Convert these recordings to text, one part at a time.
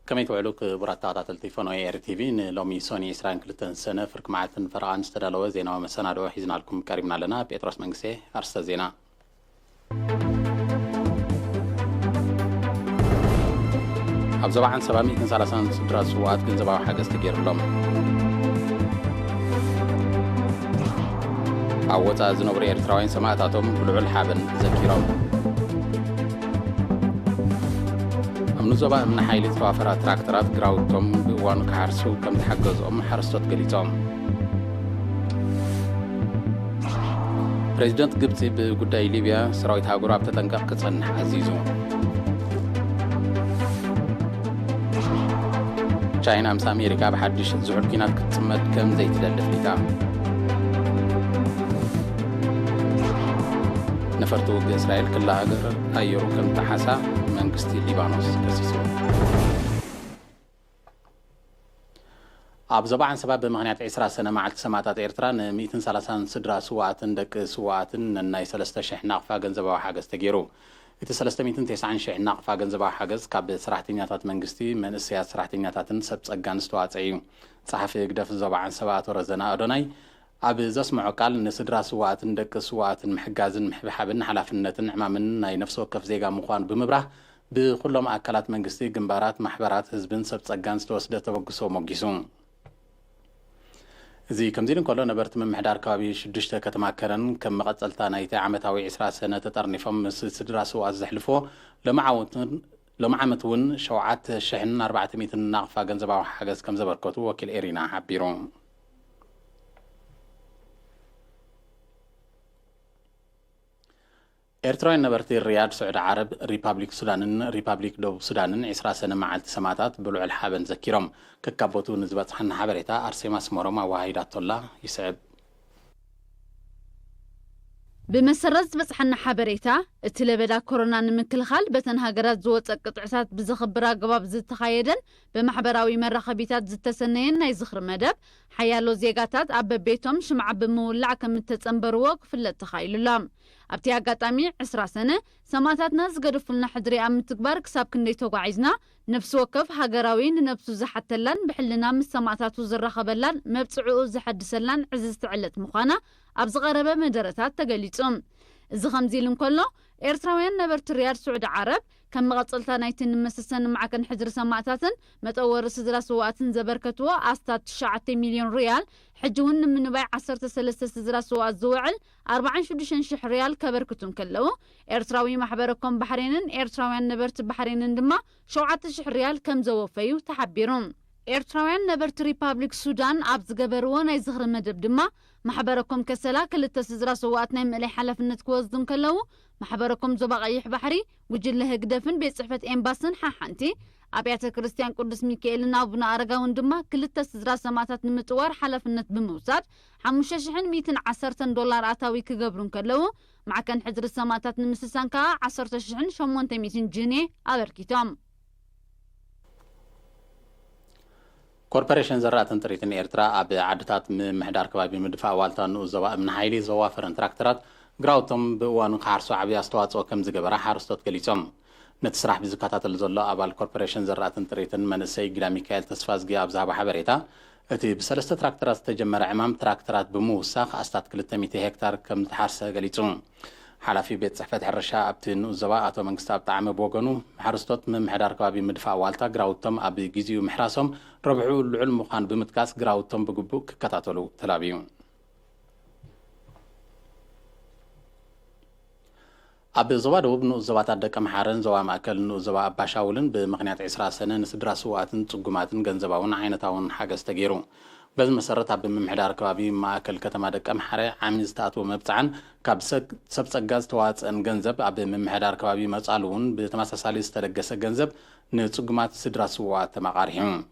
كما يتوعلوك براتات التليفون اير تي في لومي سوني اسران كلتن سنه فرق معتن فرقان استدلوا زينا ومسانادو حيزنا لكم كريمنا لنا بيتروس منقسي ارسل زينا ابزبا عن 730 سدرات سوات كنزبا حاجه استغير لهم عوتا زنبري ارتراوين سماعتاتهم بلعل حابن ذكيرهم نزبا من حيلي توافرات تراكترات جراوتهم بوانو كحرسو كم تحجزهم حرستوت قليتهم بريزيدنت قبطي بقداي ليبيا سراويت هاقوراب تتنقق كتصنح عزيزو تشاينا امس امريكا بحدش زعل كينات كتسمد كم زيت للفليتا نفرتو اسرائيل كلها ايرو كم تحسا منقستي ليبانوس كسيسو ابزبعن سبب مغنيات 10 سنه مع سماتات ايرتران 130 سدرا سواتن دك سواتن ناي 3000 ناقفا ገንዘባዊ ሓገዝ ተገይሩ እቲ 390 ናቅፋ ገንዘባዊ ሓገዝ ካብ ሰራሕተኛታት መንግስቲ መንእሰያት ሰራሕተኛታትን ሰብ ፀጋን ዝተዋፅአ እዩ ጸሓፊ ግደፍ ዘባዓን ሰባት ወረዘና ኣዶናይ ኣብ ዘስምዖ ቃል ንስድራ ስዋኣትን ደቂ ስዋኣትን ምሕጋዝን ምሕብሓብን ሓላፍነትን ዕማምን ናይ ነፍሲ ወከፍ ዜጋ ምዃን ብምብራህ ብኩሎም ኣካላት መንግስቲ ግንባራት ማሕበራት ህዝብን ሰብ ፀጋን ዝተወስደ ተበግሶ ሞጊሱ እዚ ከምዚልን ከሎ ነበርቲ ምምሕዳር ከባቢ 6 ከተማ ከረን ከም መቐፀልታ ናይቲ ዓመታዊ 20 ሰነ ተጠርኒፎም ምስ ስድራ ስዋኣት ዘሕልፎ ለማዓመት እውን 7400 ናቕፋ ገንዘባዊ ሓገዝ ከም ዘበርከቱ ወኪል ኤሪና ሓቢሩ ኤርትራዊ ነበርቲ ሪያድ ስዑድ ዓረብ ሪፓብሊክ ሱዳንን ሪፓብሊክ ደቡብ ሱዳንን 20 ሰነ መዓልቲ ሰማታት ብልዑል ሓበን ዘኪሮም ከካቦቱ ንዝበፅሐና ሓበሬታ ኣርሴማ ስመሮም ኣዋሂዳቶላ ይስዕብ بمسرز بصحنا حبريتا اتلبدا كورونا نمكلخال بتن هاجرات زوت قطعات بزخبرا قباب زتخايدن بمحبراوي مرخبيتات زتسنين ناي زخر مدب حيالو زيغاتات اب بيتهم شمع بمولع كم تتصنبروا كفلت تخايلولام ابتي اغاطامي 10 سنه سماتاتنا زغدفلنا حدري ام تكبر كساب كندي توغايزنا نفس وكف هاجراوي نفسو زحتلان بحلنا مس سماتاتو زرخبلان مبصعو زحدسلان عزز تعلت مخانا ابز غربه مدرتات تغليصم እዚ ከምዚልን ከሎ ኤርትራውያን ነበርቲ ሪያድ ስዑድ ዓረብ ከም መቐፀልታ ናይትን መስሰን ማዕከን ሕድር ሰማዕታትን መጠወር ስድራ ስዋኣትን ዘበርከትዎ ኣስታት 9 ሚልዮን ሪያል ሕጂውን ምንባይ 13 ስድራ ስዋኣት ዝውዕል 46000 ሪያል ከበርክቱን ከለው ኤርትራዊ ማሕበረኮም ባሕሬንን ኤርትራውያን ነበርቲ ባሕሬንን ድማ 7000 ሪያል ከም ዘወፈዩ ተሓቢሮም ኤርትራውያን ነበርቲ ሪፓብሊክ ሱዳን ኣብ ዝገበርዎ ናይ ዝኽሪ መደብ ድማ ማሕበረኮም ከሰላ ክልተ ስድራ ስዋኣት ናይ ምልይ ሓላፍነት ክወስዱን ከለው ማሕበረኮም ዞባ ቀይሕ ባሕሪ ጉጅለ ህግደፍን ቤት ጽሕፈት ኤምባስን ሓንቲ ኣብያተ ክርስቲያን ቅዱስ ሚካኤልን ኣቡነ ኣረጋውን ድማ ክልተ ስድራ ሰማዕታት ንምጥዋር ሓላፍነት ብምውሳድ $5110 ኣታዊ ክገብሩን ከለው ማዕከን ሕድሪ ሰማዕታት ንምስሳን ከዓ 10800 ጅኔ ኣበርኪቶም كوربوريشن زرعتن تريتن إيرترا أب عدتات محدار كبابي مدفع والتان وزوا من حيلي زوافرن تراكترات جراوتهم بوان خارسو عبي استوات وكم زجبرا حارستوت كليتهم نتسرح بزكاتات الزلا أب الكوربوريشن زرعتن تريتن من السي جلا ميكائيل تسفازجي أبزها بحبريتا أتي بسلسة تراكترات تجمع عمام تراكترات بموساخ أستات كل 100 هكتار كم تحرسه كليتهم حلفي بيت صحفة الرشاة أبتن وزواء أتو من كتاب طعم بوغنو محرستوت من محدار كبابي مدفع والتا جراوتهم أبي جيزيو محراسهم ربعو العلم وخان بمتكاس جراوتهم بجبوك كتاتولو تلابيون أبي زواد وابنو زوات عدك محارن زوا مأكل نو زوا باشاولن بمغنيات 10 سنة نسدرا سواتن تقوماتن جنزباون عينتاون حاجة استجيرو بز مسرت أب محدار كبابي مأكل كتما دك محرة عميز تاتو مبتعن كابسك سبت جاز توات أن جنزب أب محدار كبابي مسألون بتمسسالي استرجس جنزب نتقومات سدرا سوات مقارهم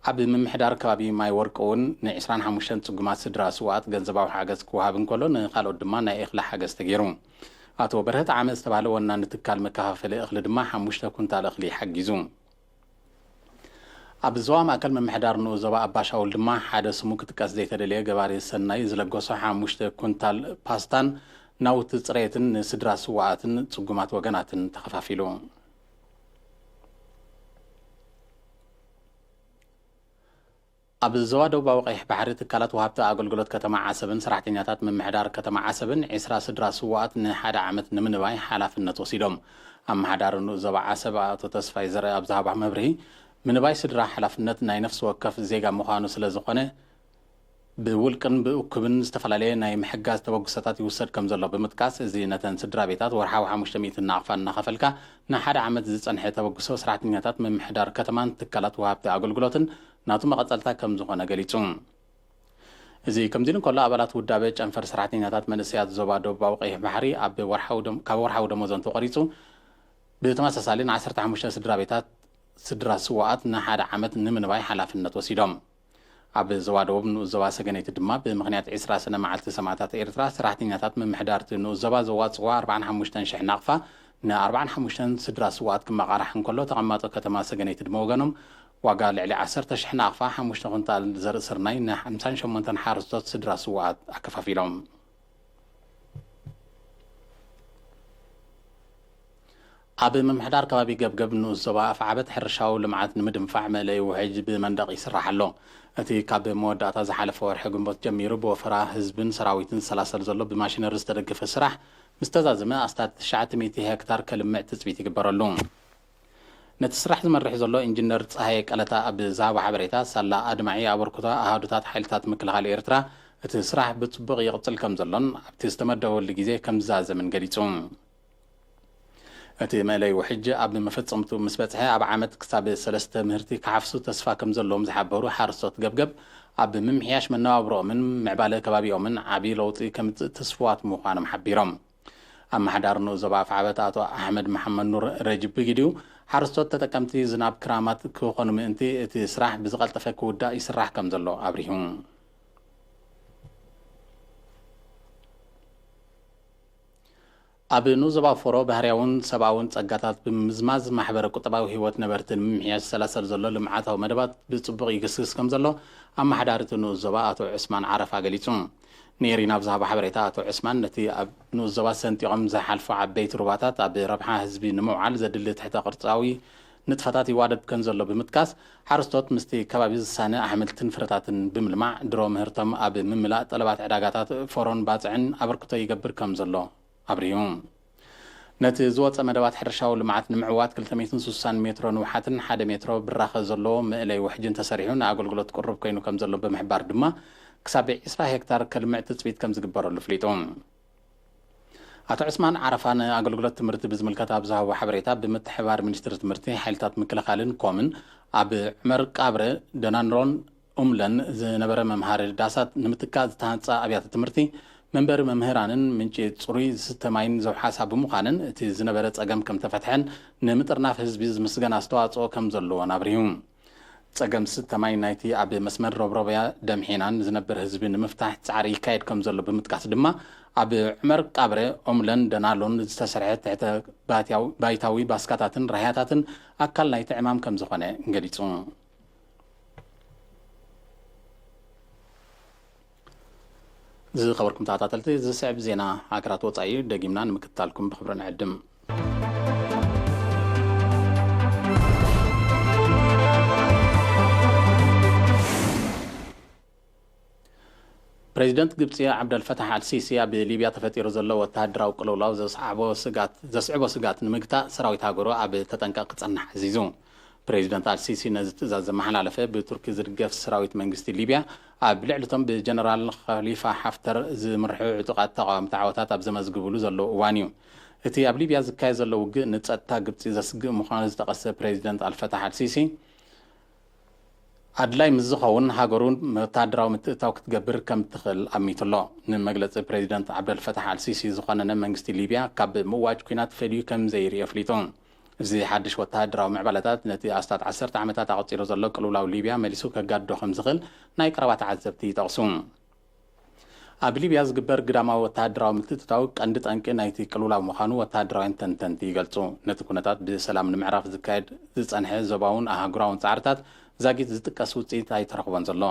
أب محدار كبابي ما يوركون نعسران حمشان تقومات سدرا سوات جنزباو حاجة كوهابن كلون خالو دمان إخلا حاجة استجيرون أتو برهت عمز تبعلو أن نتكال مكافل إخل دما حمشتا كنت على إخلي حجزون أب زوام أكل من محدار نو زوا أباشا ولدما حدا سموك تكاس ديتا دليا جباري السنة يزلقوصو حمشتا كنت باستان ناو تسريتن سدرا سواتن تقومات وغناتن تخفافيلون ኣብ ዞባ ደቡባዊ ቀይሕ ባሕሪ ትካላት ወሃብቲ ኣገልግሎት ከተማ ዓሰብን ሰራሕተኛታት ምምሕዳር ከተማ ዓሰብን 20 ስድራ ስዋኣት ን1 ዓመት ንምንባይ ሓላፍነት ወሲዶም ኣመሓዳር ዞባ ዓሰብ ኣቶ ተስፋይ ዘርአ ኣብ ዝሃባ መብርሂ ምንባይ ስድራ ሓላፍነት ናይ ነፍሲ ወከፍ ዜጋ ምዃኑ ስለ ዝኾነ ብውልቅን ብእኩብን ዝተፈላለየ ናይ ምሕጋዝ ተበግሶታት ይውሰድ ከም ዘሎ ብምጥቃስ እዚ ነተን ስድራ ቤታት ወርሓዊ 500 ናቕፋ እናኸፈልካ ን1 ዓመት ዝጸንሐ ተበግሶ ሰራሕተኛታት ምምሕዳር ከተማን ትካላት ወሃብቲ ኣገልግሎትን ናቱ መቐጸልታ ከም ዝኾነ ገሊጹ እዚ ከምዚን ከሎ ኣባላት ውዳበ ጨንፈር ሰራሕተኛታት መንእሰያት ዞባ ደቡባዊ ቀይሕ ባሕሪ ካብ ወርሓዊ ደመወዞም ተቆሪጹ ብተመሳሳሊን 15 ስድራ ቤታት ስድራ ስዋኣት ን1 ዓመት ንምንባይ ሓላፍነት ወሲዶም ኣብ ዞባ ደቡብ ንኡስ ዞባ ሰገነይቲ ድማ ብምኽንያት 20 ሰነ መዓልቲ ሰማዕታት ኤርትራ ሰራሕተኛታት ምምሕዳርቲ ንኡስ ዞባ ዘዋፅዋ 45,000 ናቕፋ ን45 ስድራ ስዋኣት ክመቓራሕ እንከሎ ተቐማጦ ከተማ ሰገነይቲ ድማ ወገኖም ዋጋ ልዕሊ 10,000 ናቕፋ 5 ኩንታል ዘርኢ ስርናይ ን58 ሓረስቶት ስድራ ስዋኣት ኣከፋፊሎም ኣብ ምምሕዳር ከባቢ ገብገብ ንኡስ ዞባ ኣፍዓበት ሕርሻዊ ልምዓት ንምድንፋዕ መለይ ውሕጅ ብመንደቕ ይስራሕ ኣሎ እቲ ካብ መወዳእታ ዝሓለፈ ወርሒ ግንቦት ጀሚሩ ብወፈራ ህዝብን ሰራዊትን ዝሰላሰል ዘሎ ብማሽነሪ ዝተደገፈ ስራሕ ምስ ተዛዘመ ኣስታት 900 ሄክታር ከልምዕ ትፅቢት ይግበረሉ ነቲ ስራሕ ዝመርሕ ዘሎ ኢንጂነር ፀሃየ ቀለታ ኣብ ዝሃቦ ሓበሬታ ሳላ ኣድማዒ ኣበርክቶ ኣሃዱታት ሓይልታት ምክልኻል ኤርትራ እቲ ስራሕ ብፅቡቅ ይቕፅል ከም ዘሎን ኣብቲ ዝተመደበሉ ግዜ ከም ዝዛዘምን ገሊጹ እቲ መለይ ውሕጅ ኣብ መፈጸምቱ ምስ በጽሐ ኣብ ዓመት ክሳብ 3 ምህርቲ ክሓፍሱ ተስፋ ከም ዘለዎም ዝሓበሩ ሓረስቶት ገብገብ ኣብ ምምሕያሽ መነባብሮኦምን ምዕባለ ከባቢኦምን ዓብዪ ለውጢ ከምፅእ ተስፍዋት ምዃኖም ሓቢሮም ኣመሓዳር ንኡስ ዞባ ኣፍዓበት ኣቶ ኣሕመድ መሓመድ ኑር ረጅብ ብጊድኡ ሓረስቶት ተጠቀምቲ ዝናብ ክራማት ክኾኑ ምእንቲ እቲ ስራሕ ብዝቐልጠፈ ክውዳእ ይስራሕ ከም ዘሎ ኣብሪሁ ኣብ ንኡስ ዞባ ፎሮ ባህርያውን ሰብኣውን ጸጋታት ብምዝማዝ ማሕበረ ቁጠባዊ ህይወት ነበርትን ምምሕያሽ ዝሰላሰል ዘሎ ልምዓታዊ መደባት ብጽቡቕ ይግስግስ ከም ዘሎ ኣመሓዳሪ ንኡስ ዞባ ኣቶ ዑስማን ዓረፋ ገሊጹ ነይሪና ኣብ ዝሃቦ ሓበሬታ ኣቶ ዑስማን ነቲ ኣብ ንኡስ ዞባ ሰንጢቖም ዝሓልፉ ዓበይቲ ሩባታት ኣብ ረብሓ ህዝቢ ንምውዓል ዘድሊ ትሕተ ቅርጻዊ ንጥፈታት ይዋደድ ከም ዘሎ ብምጥቃስ ሓረስቶት ምስቲ ከባቢ ዝሳነ ኣሕምልትን ፍረታትን ብምልማዕ ድሮ ምህርቶም ኣብ ምምላእ ጠለባት ዕዳጋታት ፎሮን ባፅዕን ኣበርክቶ ይገብር ከም ዘሎ ኣብሪሁ ነቲ ዝወፀ መደባት ሕርሻዊ ልምዓት ንምዕዋት 260 ሜትሮ ንውሓትን 1 ሜትሮ ብራኸ ዘለዎ ምእለይ ውሕጅን ተሰሪሑ ንኣገልግሎት ቅርብ ኮይኑ ከም ዘሎ ብምሕባር ድማ ክሳብ 20 ሄክታር ከልምዕ ትፅቢት ከም ዝግበረሉ ፍሊጡ ኣቶ ዑስማን ዓረፋ ንኣገልግሎት ትምህርቲ ብዝምልከት ኣብ ዝሃቦ ሓበሬታ ብምትሕባር ሚኒስትሪ ትምህርቲ ሓይልታት ምክልኻልን ኮምን ኣብ ዑመር ቃብረ ደናንሮን ኡምለን ዝነበረ መምሃሪ ዳሳት ንምትካእ ዝተሃንፃ ኣብያተ ትምህርቲ መንበሪ መምህራንን ምንጪ ጽሩይ ዝተማይን ዘውሓሳ ብምዃንን እቲ ዝነበረ ጸገም ከም ተፈትሐን ንምጥርናፍ ህዝቢ ዝምስገን ኣስተዋጽኦ ከም ዘለዎን ኣብሪሁ ጸገም ዝተማይ ናይቲ ኣብ መስመር ረብረብያ ደምሒናን ዝነበር ህዝቢ ንምፍታሕ ጻዕሪ ይካየድ ከም ዘሎ ብምጥቃስ ድማ ኣብ ዑመር ቃብረ ኦምለን ደናሎን ዝተሰርሐ ትሕተ ባይታዊ ባስካታትን ራህያታትን ኣካል ናይቲ ዕማም ከም ዝኾነ ገሊጹ ዝኸበርኩም ተኸታተልቲ ዝስዕብ ዜና ሃገራት ወፃኢ ደጊምና ንምክትታልኩም ብክብሪ ንዕድም ፕሬዚደንት ግብፂ ዓብደልፈታሕ አልሲሲ ኣብ ሊብያ ተፈጢሩ ዘሎ ወተሃደራዊ ቅልውላው ዘስዕቦ ስጋት ንምግታእ ሰራዊት ሃገሩ ኣብ ተጠንቀቕ ክጸንሕ ኣዚዙ ፕሬዚደንት አልሲሲ ነዚ ትእዛዝ ዘመሓላለፈ ብቱርኪ ዝድገፍ ሰራዊት መንግስቲ ሊብያ ኣብ ልዕልቶም ብጀነራል ኸሊፋ ሓፍተር ዝምርሑ ዕጡቃት ተቃዋምቲ ዓወታት ኣብ ዘመዝግብሉ ዘሎ እዋን እዩ እቲ ኣብ ሊብያ ዝካየድ ዘሎ ውግእ ንጸጥታ ግብፂ ዘስግእ ምዃኑ ዝጠቐሰ ፕሬዚደንት አልፈታሕ አልሲሲ ኣድላይ ምዝኸውን ሃገሩን ወተሃደራዊ ምትእታው ክትገብር ከም ትኽእል ኣሚቱሎ ንመግለፂ ፕሬዚደንት ዓብደልፈታሕ አልሲሲ ዝኾነነ መንግስቲ ሊብያ ካብ ምዋጅ ኩናት ፈልዩ ከም ዘይርኢ ኣፍሊጡ እዚ ሓድሽ ወተሃደራዊ ምዕባለታት ነቲ ኣስታት 10 ዓመታት ኣቐፂሩ ዘሎ ቅልውላው ሊብያ መሊሱ ከጋድዶ ከም ዝኽእል ናይ ቀረባ ተዓዘብቲ ይጠቕሱ ኣብ ሊብያ ዝግበር ግዳማዊ ወተሃደራዊ ምትእትታው ቀንዲ ጠንቂ ናይቲ ቅልውላው ምዃኑ ወተሃደራውያን ተንተንቲ ይገልጹ ነቲ ኩነታት ብሰላም ንምዕራፍ ዝካየድ ዝጸንሐ ዞባውን ኣህጉራውን ጻዕርታት ዛጊት ዝጥቀስ ውፅኢት ኣይተረኽቦን ዘሎ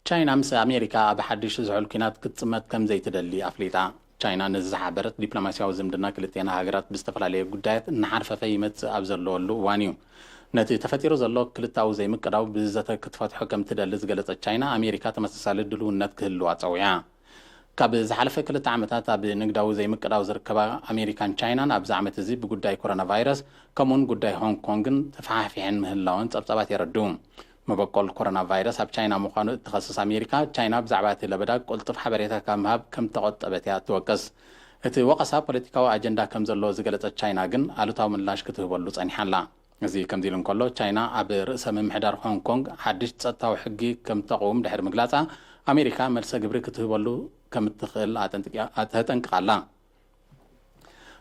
ቻይና ምስ ኣሜሪካ ኣብ ሓድሽ ዝሕል ኩናት ክትፅመት ከም ዘይትደሊ ኣፍሊጣ ቻይና ንዝሓበረት ዲፕሎማሲያዊ ዝምድና ክልቴና ሃገራት ብዝተፈላለየ ጉዳያት እናሓርፈፈ ይመጽእ ኣብ ዘለወሉ እዋን እዩ ነቲ ተፈጢሩ ዘሎ ክልታዊ ዘይምቅዳው ብዘተ ክትፈትሖ ከም ትደሊ ዝገለጸት ቻይና ኣሜሪካ ተመሳሳሊ ድልውነት ክህልዋ ፀዊዓ ካብ ዝሓለፈ ክልተ ዓመታት ኣብ ንግዳዊ ዘይምቅዳው ዝርከባ ኣሜሪካን ቻይናን ኣብዚ ዓመት እዚ ብጉዳይ ኮሮና ቫይረስ ከምኡን ጉዳይ ሆንግ ኮንግን ተፈሓፊሐን ምህላውን ጸብጻባት የረዱ መበቆል ኮሮና ቫይረስ ኣብ ቻይና ምዃኑ እትኸስስ ኣሜሪካ ቻይና ብዛዕባ እቲ ለበዳ ቁልጡፍ ሓበሬታ ካብ ምሃብ ከም ተቆጠበት እያ ትወቅስ እቲ ወቀሳ ፖለቲካዊ ኣጀንዳ ከም ዘለዎ ዝገለጸት ቻይና ግን ኣሉታዊ ምላሽ ክትህበሉ ጸኒሓላ እዚ ከምዚ ኢሉ እንከሎ ቻይና ኣብ ርእሰ ምምሕዳር ሆንግ ኮንግ ሓድሽ ጸጥታዊ ሕጊ ከም ተقوم ድሕሪ ምግላጻ ኣሜሪካ መልሰ ግብሪ ክትህበሉ ከም እትኽእል ተጠንቅቃላ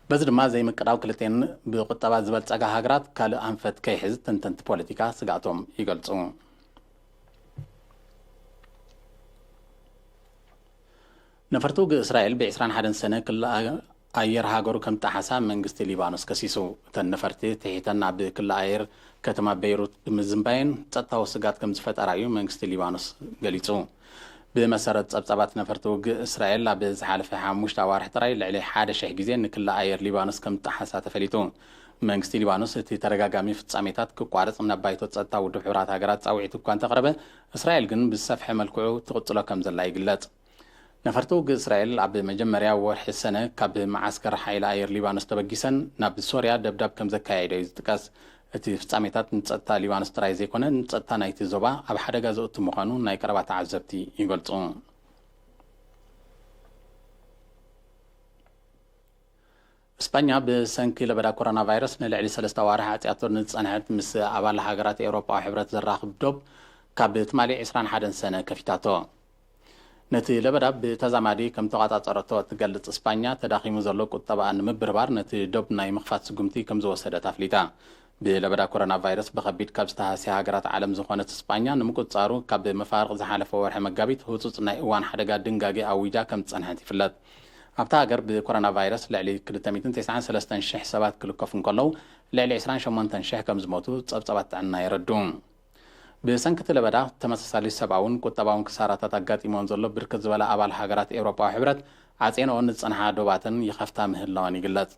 በዚ ድማ ዘይምቅዳው ክልቴን ብቁጠባ ዝበልጸጋ ሃገራት ካልእ ኣንፈት ከይሕዝ ተንተንቲ ፖለቲካ ስጋቶም ይገልጹ ነፈርቱ እስራኤል ብ21 ሰነ ክልል ኣየር ሃገሩ ከም ጣሓሳ መንግስቲ ሊባኖስ ከሲሱ ተነፈርቲ ትሒተን ኣብ ክልል ኣየር ከተማ ቤይሩት ብምዝምባይን ጸጥታዊ ስጋት ከም ዝፈጠራ እዩ መንግስቲ ሊባኖስ ገሊጹ بمسارات ጸብጻባት ነፈርቲ ውግእ እስራኤል ኣብ ዝሓለፈ 5 ኣዋርሕ ጥራይ ልዕሊ 1,000 ግዜ ንክልል ኣየር ሊባኖስ ከም ጣሓሳ ተፈሊጡ መንግስቲ ሊባኖስ እቲ ተረጋጋሚ ፍጻሜታት ክቋረጽ ናብ ባይቶ ጸጥታ ውድብ ሕብራት ሃገራት ጻውዒት እኳ እንተቕረበ እስራኤል ግን ብሰፍሐ መልክዑ ትቕጽሎ ከም ዘላ ይግለጽ ነፈርቲ ውግእ እስራኤል ኣብ መጀመርያ ወርሒ ሰነ ካብ ማዓስከር ሓይሊ ኣየር ሊባኖስ ተበጊሰን ናብ ሶርያ ደብዳብ ከም ዘካየደ እዩ ዝጥቀስ እቲ ፍጻሜታት ንጸጥታ ሊባኖስ ጥራይ ዘይኮነ ንጸጥታ ናይቲ ዞባ ኣብ ሓደጋ ዘእቱ ምዃኑ ናይ ቀረባ ተዓዘብቲ ይገልጹ እስፓኛ ብሰንኪ ለበዳ ኮሮና ቫይረስ ንልዕሊ 3 ኣዋርሕ ኣጽያቶ ንጸንሐት ምስ ኣባል ሃገራት ኤውሮጳዊ ሕብረት ዘራኽብ ዶብ ካብ ትማሊ 21 ሰነ ከፊታቶ ነቲ ለበዳ ብተዛማዲ ከም ተቆጻጸረቶ ትገልጽ እስፓኛ ተዳኺሙ ዘሎ ቁጠባ ንምብርባር ነቲ ዶብ ናይ ምኽፋት ስጉምቲ ከም ዝወሰደት ኣፍሊጣ ብለበዳ ኮሮና ቫይረስ በኸቢድ ካብ ዝተሃስያ ሃገራት ዓለም ዝኾነት እስፓኛ ንምቁጻሩ ካብ መፋርቕ ዝሓለፈ ወርሒ መጋቢት ህጹጽ ናይ እዋን ሓደጋ ድንጋጌ ኣዊጃ ከም ዝጸንሐት ይፍለጥ ኣብታ ሃገር ብኮሮና ቫይረስ ልዕሊ 293,000 ሰባት ክልከፉ እንከለዉ ልዕሊ 28,000 ከም ዝሞቱ ጸብጻባት ጥዕና የረዱ ብሰንኪ ለበዳ ተመሳሳሊ ሰብኣውን ቁጠባውን ክሳራታት ኣጋጢሞን ዘሎ ብርክት ዝበለ ኣባል ሃገራት ኤውሮጳዊ ሕብረት ዓጼንኦን ዝጸንሓ ዶባትን ይኸፍታ ምህላውን ይግለጽ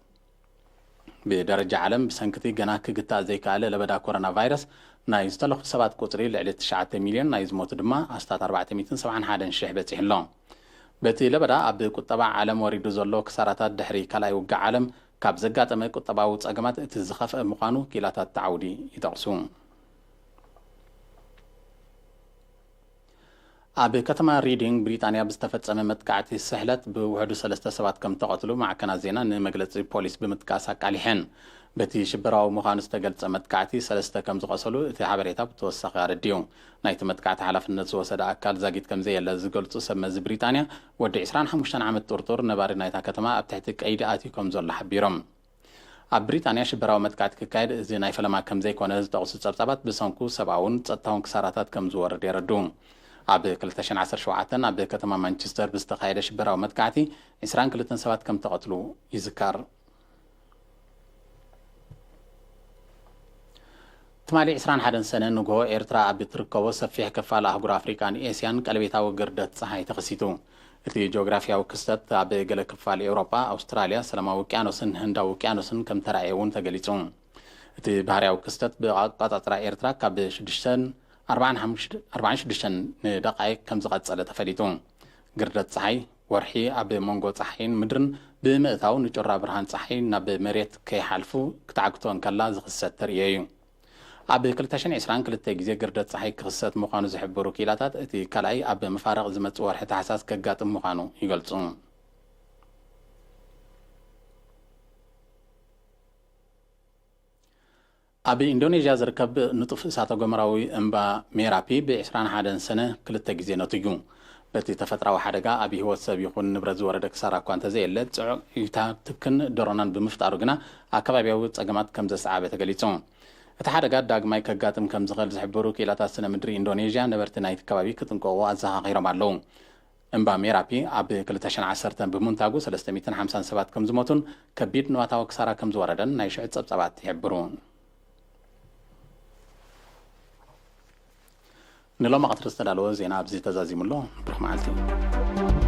بدرجة عالم بسنكتي جناك قطع زي كاله لبدا كورونا فيروس نايز تلخ سبات قطري لعلة 9 مليون نايز موت دما أستات 471 شيء بتحلون بتي لبدا أب قطبع عالم وريدو زلو كسارات دحري كلا يوقع عالم كاب زقات ما قطبع وتأجمات تزخف مقانو كيلات التعودي يتقسون أب كتما ريدينغ بريطانيا بستفاد سممت كعتي السهلات بوحدو 3 سبات كم تقتلوا مع كنازينا نمجلس البوليس بمتكاسك عليهن بتي شبراو مخانس تقلت سمت كعتي 3 كم زقسلو في عبريتها بتوسخ رديوم نايت متكعت حلف الناس وسد أكل زاجيت كم زي اللي زقلت سمز بريطانيا ودي 25 عام التورتور نبار نايتها كتما بتحتك أيدياتي كم زل حبيرم بريطانيا شبراو متكعت كايد زي نايف لما كم زي كونز تقصد سبات بسانكو 70 تطاون كسارات كم زور ديردون أب كلتشن 10 شوعتن أب كتما مانشستر بستقايد شبراو متكعتي 20 كلتن سبات كم تقتلوا يذكر تمالي 21 سنة نجوا إيرترا أب تركوا سفيح كفالة أهجر أفريقيا إسيان كلبيتا وجردت صحي تقسيتو التي جغرافيا وكستت أب جل كفالة أوروبا أستراليا سلام وكيانوسن هندا وكيانوسن كم تراعيون تجليتون التي بحريا وكستت بقطع ترى إيرترا كاب شدشن 40 دقائق كم زغت على تفليتون جردت صحي ورحي أب مونغو صحين مدرن بمئتاو نجرا برهان صحين نب مريت كي حلفو كتعقتون كلا زغست تريايو أب كلتشن 20 كلتا جزء جردت صحي كخصت مقانو زحبرو كيلاتات اتي كلاي أب مفارق زمت ورحي تحساس كجات مقانو يقلصون أب إندونيسيا زركب نطف ساعة جمراوي أمبا ميرابي ب21 سنة كلتا جزء نتيجو بتي تفترة وحدة أبي هو السبب يكون نبرز وردك سارة كوانت زي اللي يتا تكن درونان بمفتارو جنا أكبر بيوت أجمعات كم زسعة بتجليتون الحدقات داق ماي كجاتم كم زغل زحبرو كيلاتا سنة مدري إندونيسيا نبرت نايت كبابي كتنقوا أزها غير معلوم أمبا ميرابي أب كلتشن 10 بمنتاجو 357 كم زموتون كبير نواتاو كسارة كم زوردن نايشعت سبعات يحبرون نلوم قطر استدلوا زينا بزي تزازيم الله برحمة الله